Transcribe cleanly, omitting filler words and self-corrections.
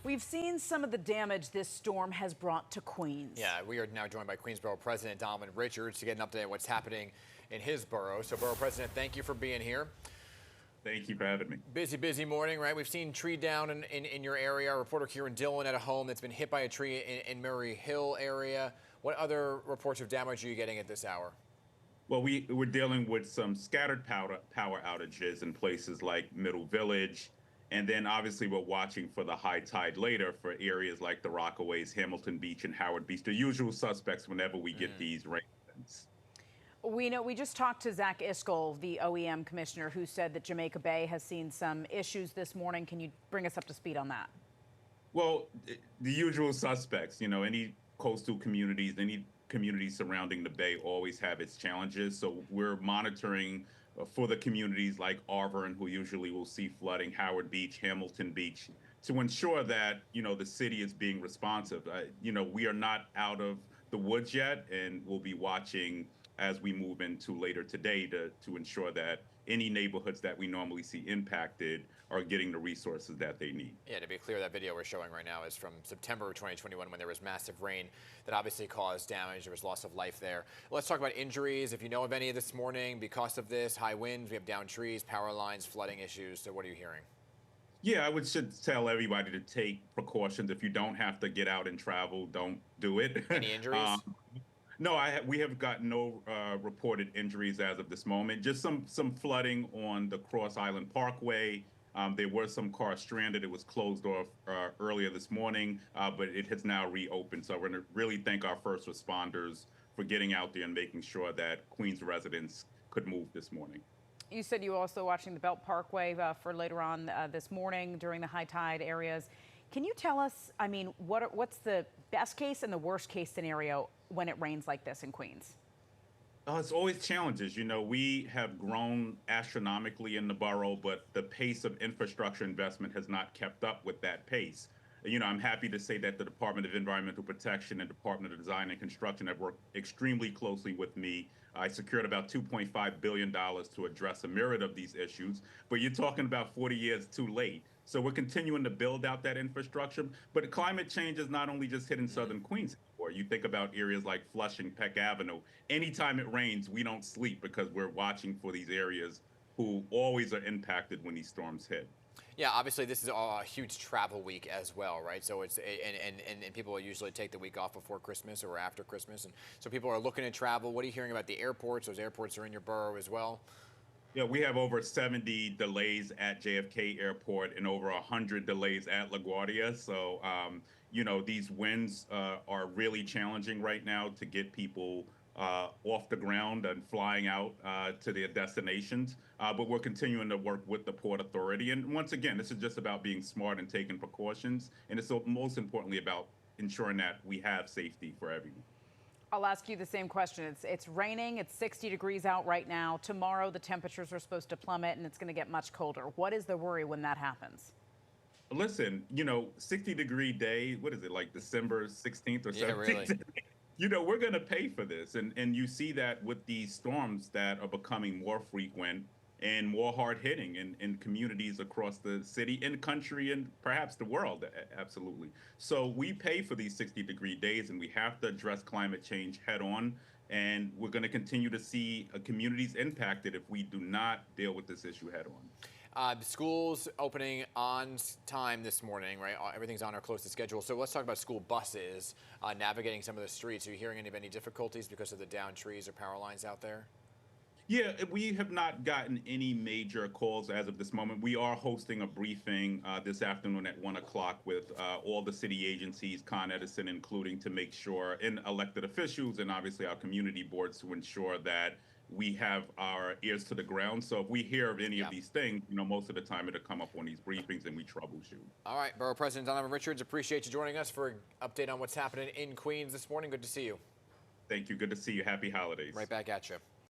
We've seen some of the damage this storm has brought to Queens. Yeah, we are now joined by Queens Borough President Donovan Richards to get an update on what's happening in his borough. So, Borough President, thank you for being here. Thank you for having me. Busy morning, right? We've seen tree down in your area. Our reporter Kieran Dillon at a home that's been hit by a tree in Murray Hill area. What other reports of damage are you getting at this hour? Well, we're dealing with some scattered power outages in places like Middle Village. And then obviously we're watching for the high tide later for areas like the Rockaways, Hamilton Beach, and Howard Beach, the usual suspects whenever we get these rain events. We just talked to Zach Iskell, the OEM commissioner, who said that Jamaica Bay has seen some issues this morning. Can you bring us up to speed on that? Well, the usual suspects, any coastal communities, any communities surrounding the bay always have its challenges. So we're monitoring for the communities like Arvern, who usually will see flooding, Howard Beach, Hamilton Beach, to ensure that, the city is being responsive. We are not out of the woods yet, and we'll be watching as we move into later today to ensure that any neighborhoods that we normally see impacted are getting the resources that they need. Yeah, to be clear, that video we're showing right now is from September of 2021 when there was massive rain that obviously caused damage. There was loss of life there. Let's talk about injuries. If you know of any this morning because of this, high winds, we have downed trees, power lines, flooding issues. So what are you hearing? Yeah, should tell everybody to take precautions. If you don't have to get out and travel, don't do it. Any injuries? No, we have got no reported injuries as of this moment. Just some flooding on the Cross Island Parkway. There were some cars stranded. It was closed off earlier this morning, but it has now reopened. So we're going to really thank our first responders for getting out there and making sure that Queens residents could move this morning. You said you were also watching the Belt Parkway for later on this morning during the high tide areas. Can you tell us, what's the best case and the worst case scenario when it rains like this in Queens? It's always challenges. We have grown astronomically in the borough, but the pace of infrastructure investment has not kept up with that pace. I'm happy to say that the Department of Environmental Protection and Department of Design and Construction have worked extremely closely with me. I secured about $2.5 billion to address a myriad of these issues, but you're talking about 40 years too late. So we're continuing to build out that infrastructure, but climate change is not only just hitting Southern Queens anymore. You think about areas like Flushing, Peck Avenue. Anytime it rains, we don't sleep because we're watching for these areas who always are impacted when these storms hit. Yeah, obviously this is a huge travel week as well, right? So it's and people will usually take the week off before Christmas or after Christmas, and so people are looking to travel. What are you hearing about the airports? Those airports are in your borough as well. Yeah, we have over 70 delays at JFK Airport and over 100 delays at LaGuardia. So, these winds are really challenging right now to get people off the ground and flying out to their destinations. But we're continuing to work with the Port Authority. And once again, this is just about being smart and taking precautions. And it's most importantly about ensuring that we have safety for everyone. I'll ask you the same question. It's raining. It's 60 degrees out right now. Tomorrow, the temperatures are supposed to plummet, and it's going to get much colder. What is the worry when that happens? Listen, 60-degree day, what is it, like December 16th or 17th? Yeah, really. We're going to pay for this. And you see that with these storms that are becoming more frequent and more hard-hitting in communities across the city and country and perhaps the world, absolutely. So we pay for these 60-degree days, and we have to address climate change head-on. And we're going to continue to see communities impacted if we do not deal with this issue head-on. The schools opening on time this morning, right? Everything's on our closest schedule. So let's talk about school buses navigating some of the streets. Are you hearing any difficulties because of the downed trees or power lines out there? Yeah, we have not gotten any major calls as of this moment. We are hosting a briefing this afternoon at 1 o'clock with all the city agencies, Con Edison including, to make sure, and elected officials and obviously our community boards to ensure that we have our ears to the ground. So if we hear of any of these things, most of the time it'll come up on these briefings and we troubleshoot. All right, Borough President Donovan Richards, appreciate you joining us for an update on what's happening in Queens this morning. Good to see you. Thank you. Good to see you. Happy holidays. Right back at you.